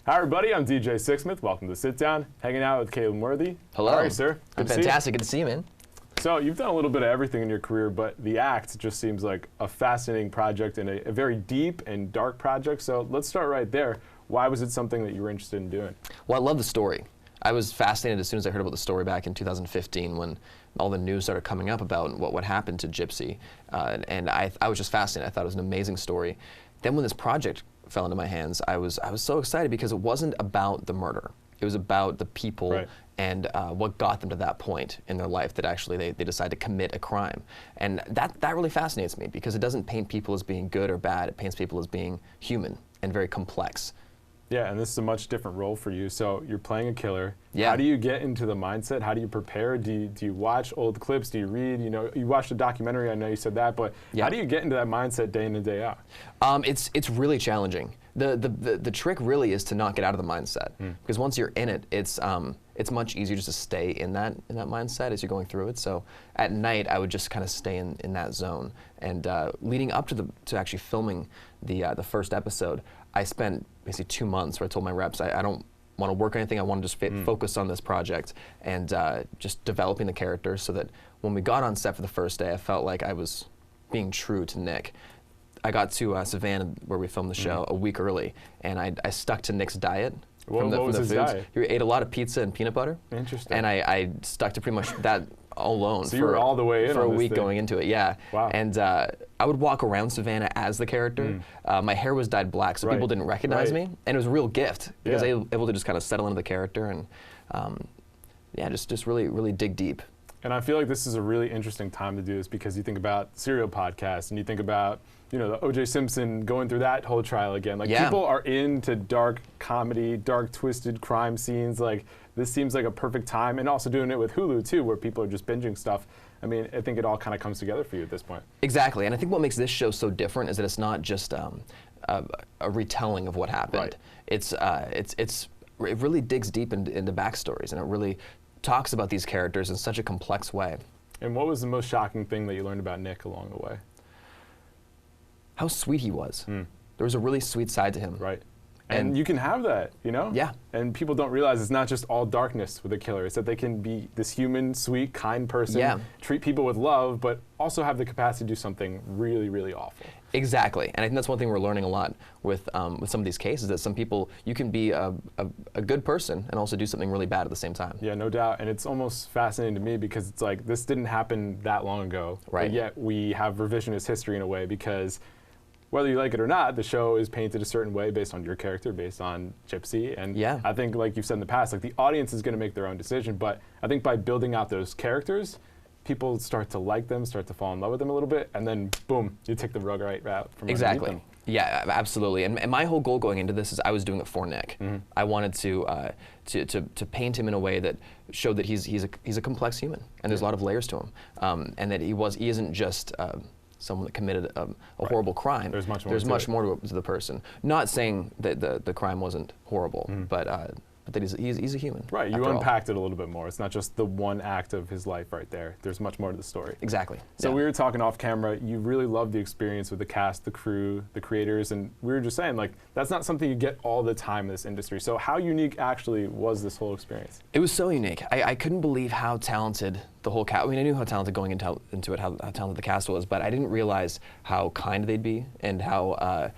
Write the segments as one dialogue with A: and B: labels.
A: Hi everybody, I'm DJ Sixsmith. Welcome to Sit Down, hanging out with Calum.
B: Hello.
A: How are you, sir?
B: I'm fantastic. Good to see you, man.
A: So you've done a little bit of everything in your career, but The Act just seems like a fascinating project and a very deep and dark project. So let's start right there. Why was it something that you were interested in doing?
B: Well, I love the story. I was fascinated as soon as I heard about the story back in 2015 when all the news started coming up about what happened to Gypsy. And I was just fascinated. I thought it was an amazing story. Then when this project fell into my hands, I was so excited because it wasn't about the murder. It was about the people and what got them to that point in their life that actually they decide to commit a crime. And that really fascinates me because it doesn't paint people as being good or bad. It paints people as being human and very complex.
A: Yeah, and this is a much different role for you. So you're playing a killer.
B: Yeah.
A: How do you get into the mindset? How do you prepare? Do you watch old clips? Do you read? You know, you watched a documentary. I know you said that, but how do you get into that mindset day in and day out?
B: It's really challenging. The trick really is to not get out of the mindset because once you're in it, it's much easier just to stay in that mindset as you're going through it. So at night, I would just kind of stay in that zone. And leading up to actually filming the first episode, I spent basically 2 months where I told my reps I don't want to work on anything. I want to just focus on this project and just developing the characters so that when we got on set for the first day, I felt like I was being true to Nick. I got to Savannah where we filmed the show a week early, and I stuck to Nick's diet.
A: What was his diet?
B: He ate a lot of pizza and peanut butter.
A: Interesting.
B: And I stuck to pretty much that all alone
A: so you were all the way in
B: for a
A: on
B: week
A: this thing.
B: going into it, yeah.
A: Wow.
B: And I would walk around Savannah as the character. My hair was dyed black, so people didn't recognize me, and it was a real gift because I was able to just kind of settle into the character and yeah, just really dig deep.
A: And I feel like this is a really interesting time to do this because you think about serial podcasts and you think about, you know, the O.J. Simpson going through that whole trial again. Like people are into dark comedy, dark twisted crime scenes. Like this seems like a perfect time, and also doing it with Hulu too, where people are just binging stuff. I mean, I think it all kind of comes together for you at this point.
B: Exactly, and I think what makes this show so different is that it's not just a retelling of what happened. It really digs deep into backstories, and it really talks about these characters in such a complex way.
A: And what was the most shocking thing that you learned about Nick along the way?
B: How sweet he was. There was a really sweet side to him.
A: Right. And you can have that, you know?
B: Yeah.
A: And people don't realize it's not just all darkness with a killer. It's that they can be this human, sweet, kind person, treat people with love, but also have the capacity to do something really, really awful.
B: Exactly. And I think that's one thing we're learning a lot with some of these cases, that some people, you can be a good person and also do something really bad at the same time.
A: Yeah, no doubt. And it's almost fascinating to me because it's like, this didn't happen that long ago.
B: Right.
A: But yet we have revisionist history in a way because whether you like it or not, the show is painted a certain way based on your character, based on Gypsy. And I think, like you've said in the past, like the audience is going to make their own decision. But I think by building out those characters, people start to like them, start to fall in love with them a little bit, and then boom, you take the rug right out from underneath them.
B: Yeah, absolutely. And my whole goal going into this is I was doing it for Nick. I wanted to paint him in a way that showed that he's a complex human, and there's a lot of layers to him, and that he isn't just someone that committed a horrible crime.
A: There's much more
B: to the person. Not saying that the crime wasn't horrible, but that he's a human.
A: Right, you unpacked it a little bit more. It's not just the one act of his life right there. There's much more to the story.
B: Exactly.
A: So we were talking off camera, you really loved the experience with the cast, the crew, the creators, and we were just saying, like, that's not something you get all the time in this industry. So how unique actually was this whole experience?
B: It was so unique. I couldn't believe how talented the whole cast, I mean, I knew how talented going into it, how talented the cast was, but I didn't realize how kind they'd be and how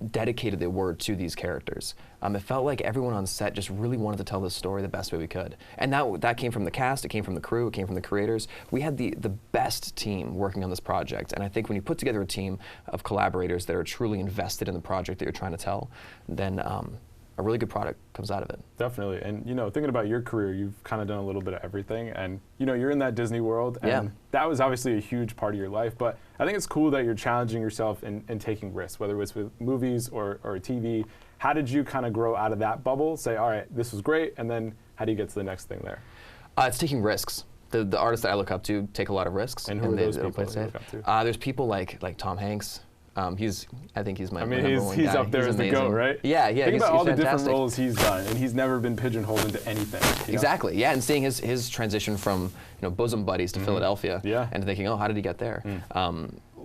B: dedicated they were to these characters. It felt like everyone on set just really wanted to tell this story the best way we could. And that came from the cast, it came from the crew, it came from the creators. We had the best team working on this project. And I think when you put together a team of collaborators that are truly invested in the project that you're trying to tell, then a really good product comes out of it.
A: Definitely. And you know, thinking about your career, you've kind of done a little bit of everything, and you know, you're in that Disney world, and that was obviously a huge part of your life, but I think it's cool that you're challenging yourself and taking risks, whether it's with movies or TV. How did you kind of grow out of that bubble, say, all right, this was great, and then how do you get to the next thing there?
B: It's taking risks. The artists that I look up to take a lot of risks.
A: And who are those people that you look up to?
B: There's people like Tom Hanks. I think he's my
A: number
B: one
A: he's
B: guy.
A: up there as the GOAT, right?
B: Yeah.
A: Think about all the different
B: fantastic.
A: roles he's done, and he's never been pigeonholed into anything.
B: Exactly, yeah, and seeing his transition from bosom buddies to Philadelphia,
A: and
B: thinking, oh, how did he get there?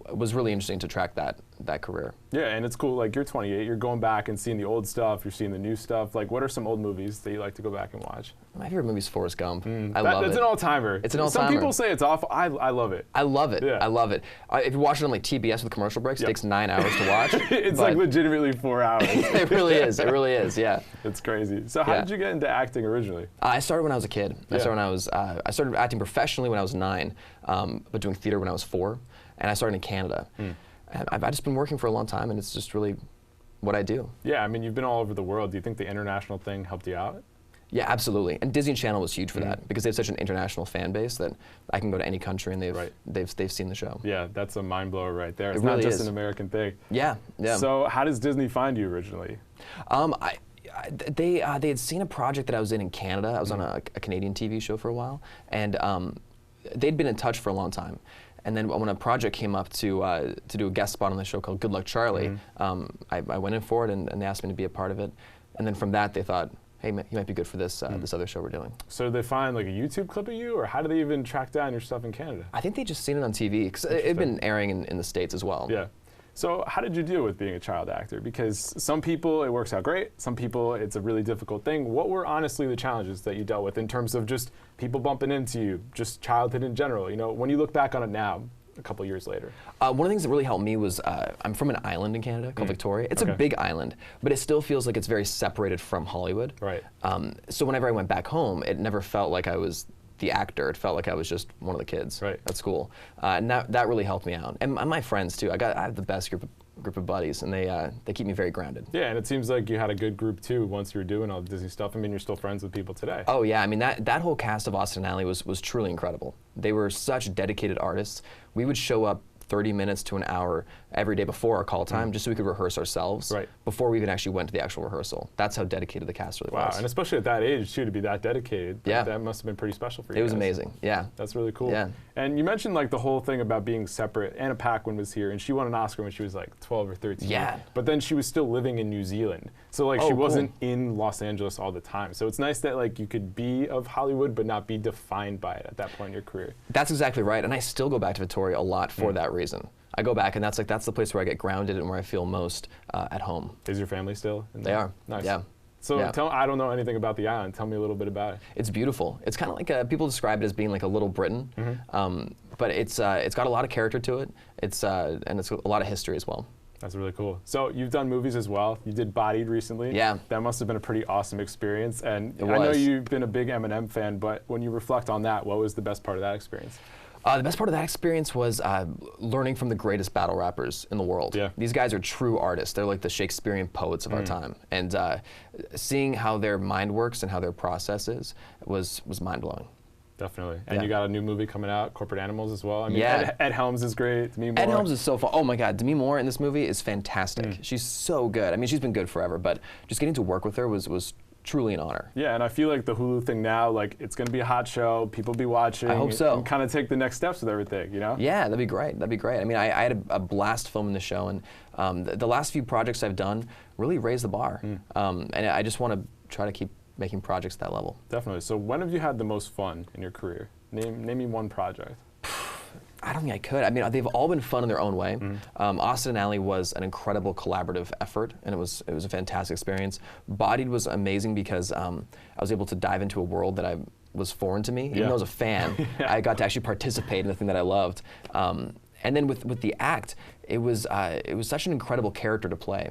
B: It was really interesting to track that that career.
A: Yeah, and it's cool. Like, you're 28, you're going back and seeing the old stuff, you're seeing the new stuff. Like, what are some old movies that you like to go back and watch?
B: My favorite movie is Forrest Gump. I love it.
A: That's an all-timer.
B: It's an all-timer.
A: Some people say it's awful. I love it.
B: I love it.
A: Yeah.
B: I love it. If you watch it on like TBS with commercial breaks, it takes 9 hours to watch.
A: It's like legitimately 4 hours.
B: It really is. It really is. Yeah.
A: It's crazy. So how did you get into acting originally?
B: I started when I was a kid. I started acting professionally when I was 9, but doing theater when I was 4, and I started in Canada. And I've just been working for a long time, and it's just really what I do.
A: Yeah, I mean, you've been all over the world. Do you think the international thing helped you out?
B: Yeah, absolutely. And Disney Channel was huge for that, because they have such an international fan base that I can go to any country and they've seen the show.
A: Yeah, that's a mind blower right there. It's
B: really
A: not just
B: is.
A: an American thing.
B: Yeah, yeah.
A: So how does Disney find you originally?
B: They had seen a project that I was in Canada. I was on a Canadian TV show for a while, and they'd been in touch for a long time. And then when a project came up to do a guest spot on the show called Good Luck Charlie, I went in for it, and they asked me to be a part of it. And then from that, they thought, hey, you might be good for this this other show we're doing. So
A: did they find like a YouTube clip of you, or how do they even track down your stuff in Canada?
B: I think they just seen it on TV, because it had been airing in the States as well.
A: Yeah. So how did you deal with being a child actor? Because some people, it works out great. Some people, it's a really difficult thing. What were honestly the challenges that you dealt with in terms of just people bumping into you, just childhood in general? You know, when you look back on it now, a couple years later.
B: One of the things that really helped me was I'm from an island in Canada called Victoria. It's a big island, but it still feels like it's very separated from Hollywood.
A: Right.
B: So whenever I went back home, it never felt like I was the actor. It felt like I was just one of the kids at school. And that really helped me out. And my friends too. I have the best group of buddies, and they keep me very grounded.
A: Yeah, and it seems like you had a good group too once you were doing all the Disney stuff. I mean, you're still friends with people today.
B: Oh yeah, I mean that whole cast of Austin and Ally was truly incredible. They were such dedicated artists. We would show up 30 minutes to an hour every day before our call time, just so we could rehearse ourselves before we even actually went to the actual rehearsal. That's how dedicated the cast really was.
A: Wow, and especially at that age too, to be that dedicated.
B: Yeah.
A: That must have been pretty special for you.
B: It was amazing, yeah.
A: That's really cool.
B: Yeah.
A: And you mentioned like the whole thing about being separate. Anna Paquin was here, and she won an Oscar when she was like 12 or 13.
B: Yeah.
A: But then she was still living in New Zealand. So like she wasn't in Los Angeles all the time. So it's nice that like you could be of Hollywood but not be defined by it at that point in your career.
B: That's exactly right, and I still go back to Victoria a lot for that reason. I go back, and that's the place where I get grounded and where I feel most at home.
A: Is your family still in
B: there? They are.
A: Nice.
B: Yeah.
A: So I don't know anything about the island. Tell me a little bit about it.
B: It's beautiful. It's kind of like people describe it as being like a little Britain, but it's got a lot of character to it. And it's a lot of history as well.
A: That's really cool. So you've done movies as well. You did Bodied recently.
B: Yeah.
A: That must have been a pretty awesome experience. And I know you've been a big Eminem fan, but when you reflect on that, what was the best part of that experience?
B: The best part of that experience was learning from the greatest battle rappers in the world.
A: Yeah.
B: These guys are true artists. They're like the Shakespearean poets of our time. And seeing how their mind works and how their process is was mind-blowing.
A: Definitely. And you got a new movie coming out, Corporate Animals, as well. I mean, Ed Helms is great. Demi Moore.
B: Ed Helms is so fun. Oh my God, Demi Moore in this movie is fantastic. She's so good. I mean, she's been good forever, but just getting to work with her was truly an honor.
A: Yeah, and I feel like the Hulu thing now, like it's going to be a hot show. People will be watching.
B: I hope so.
A: And kind of take the next steps with everything, you know?
B: Yeah, that'd be great. That'd be great. I mean, I had a blast filming the show, and the last few projects I've done really raised the bar. And I just want to try to keep making projects at that level.
A: Definitely. So when have you had the most fun in your career? Name me one project.
B: I don't think I could. I mean, they've all been fun in their own way. Austin and Ally was an incredible collaborative effort, and it was a fantastic experience. Bodied was amazing because I was able to dive into a world that was foreign to me. Even though I was a fan, I got to actually participate in the thing that I loved. And then with the act, it was such an incredible character to play,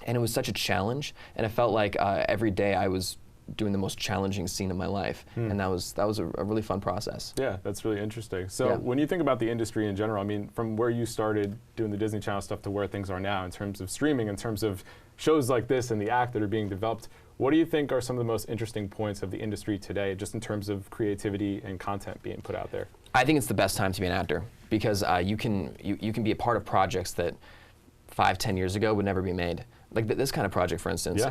B: and it was such a challenge. And it felt like every day I was doing the most challenging scene of my life, and that was a really fun process.
A: Yeah, that's really interesting. So when you think about the industry in general, I mean, from where you started doing the Disney Channel stuff to where things are now in terms of streaming, in terms of shows like this and the act that are being developed, what do you think are some of the most interesting points of the industry today, just in terms of creativity and content being put out there?
B: I think it's the best time to be an actor, because you can be a part of projects that 5-10 years ago would never be made. Like this kind of project, for instance.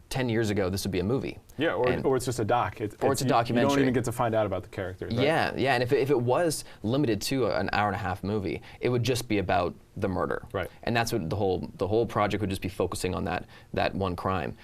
B: 10 years ago, this would be a movie.
A: Yeah, or it's just a doc.
B: Or it's a documentary.
A: You don't even get to find out about the characters. Right?
B: Yeah, yeah, and if it was limited to an hour-and-a-half movie, it would just be about the murder.
A: Right.
B: And that's what the whole project would just be focusing on that one crime.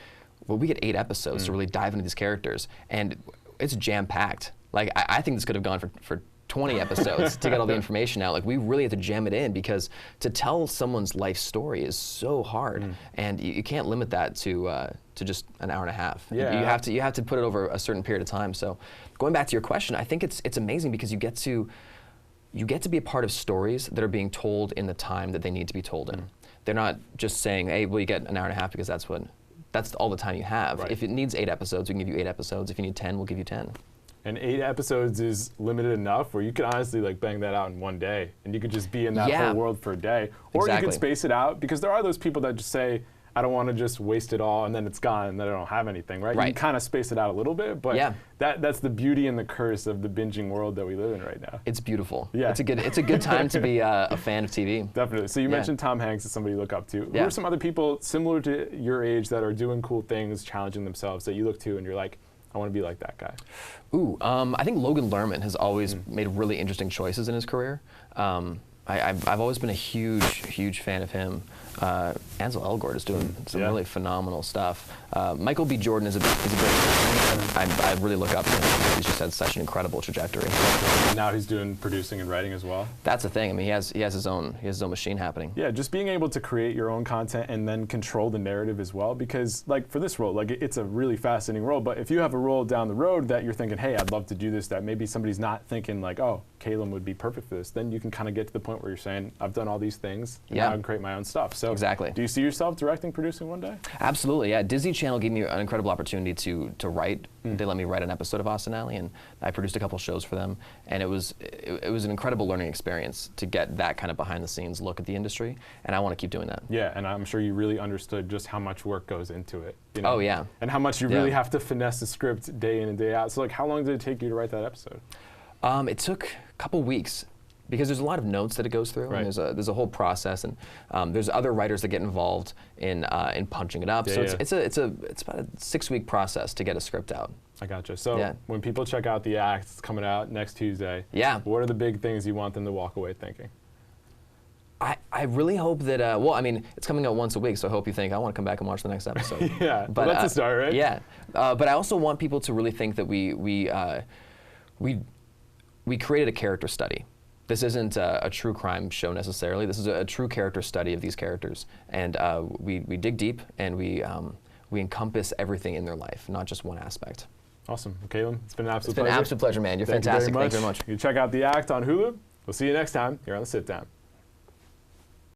B: Well, we get 8 episodes to really dive into these characters, and it's jam-packed. Like, I think this could have gone for 20 episodes to get all the information out. Like, we really have to jam it in, because to tell someone's life story is so hard, and you can't limit that to just an hour and a half.
A: Yeah.
B: You have to put it over a certain period of time. So, going back to your question, I think it's amazing because you get to be a part of stories that are being told in the time that they need to be told in. They're not just saying, hey, well, you get an hour and a half because that's all the time you have.
A: Right.
B: If it needs 8 episodes, we can give you 8 episodes. If you need 10, we'll give you 10.
A: And 8 episodes is limited enough where you can honestly like bang that out in one day, and you could just be in that whole world for a day. Or you can space it out, because there are those people that just say, I don't want to just waste it all and then it's gone and then I don't have anything, right? You can kind of space it out a little bit, but that's the beauty and the curse of the binging world that we live in right now.
B: It's beautiful. Yeah. It's a good time to be a fan of TV.
A: Definitely. So you mentioned Tom Hanks as somebody you look up to. Who are some other people similar to your age that are doing cool things, challenging themselves, that you look to and you're like, I want to be like that guy?
B: Ooh, I think Logan Lerman has always made really interesting choices in his career. I've always been a huge fan of him. Ansel Elgort is doing some really phenomenal stuff. Michael B. Jordan is a great person. I really look up to him. He's just had such an incredible trajectory.
A: And now he's doing producing and writing as well.
B: That's the thing. I mean, he has his own machine happening.
A: Yeah, just being able to create your own content and then control the narrative as well. Because like for this role, like it's a really fascinating role. But if you have a role down the road that you're thinking, hey, I'd love to do this, that maybe somebody's not thinking like, oh, Calum would be perfect for this, then you can kind of get to the point where you're saying, I've done all these things, and now I can create my own stuff. So
B: exactly.
A: Do you see yourself directing, producing one day?
B: Absolutely, yeah. Disney Channel gave me an incredible opportunity to write. They let me write an episode of Austin Alley, and I produced a couple shows for them. And it was an incredible learning experience to get that kind of behind the scenes look at the industry, and I want to keep doing that.
A: Yeah, and I'm sure you really understood just how much work goes into it. You know?
B: Oh yeah.
A: And how much you really have to finesse the script day in and day out. So like, how long did it take you to write that episode?
B: It took a couple weeks, because there's a lot of notes that it goes through, and there's a whole process, and there's other writers that get involved in punching it up. So it's about a 6-week process to get a script out.
A: I gotcha. So when people check out the act, it's coming out next Tuesday.
B: Yeah.
A: What are the big things you want them to walk away thinking?
B: I really hope that, well, I mean, it's coming out once a week, so I hope you think, I want to come back and watch the next episode.
A: Yeah, but that's a start, right?
B: Yeah, but I also want people to really think that we created a character study. This isn't a true crime show necessarily. This is a true character study of these characters, and we dig deep, and we encompass everything in their life, not just one aspect.
A: Awesome. Well, Calum, it's been an absolute pleasure.
B: It's been an absolute pleasure, man. You're fantastic. Thank you very much.
A: You check out The Act on Hulu. We'll see you next time here on The Sit Down.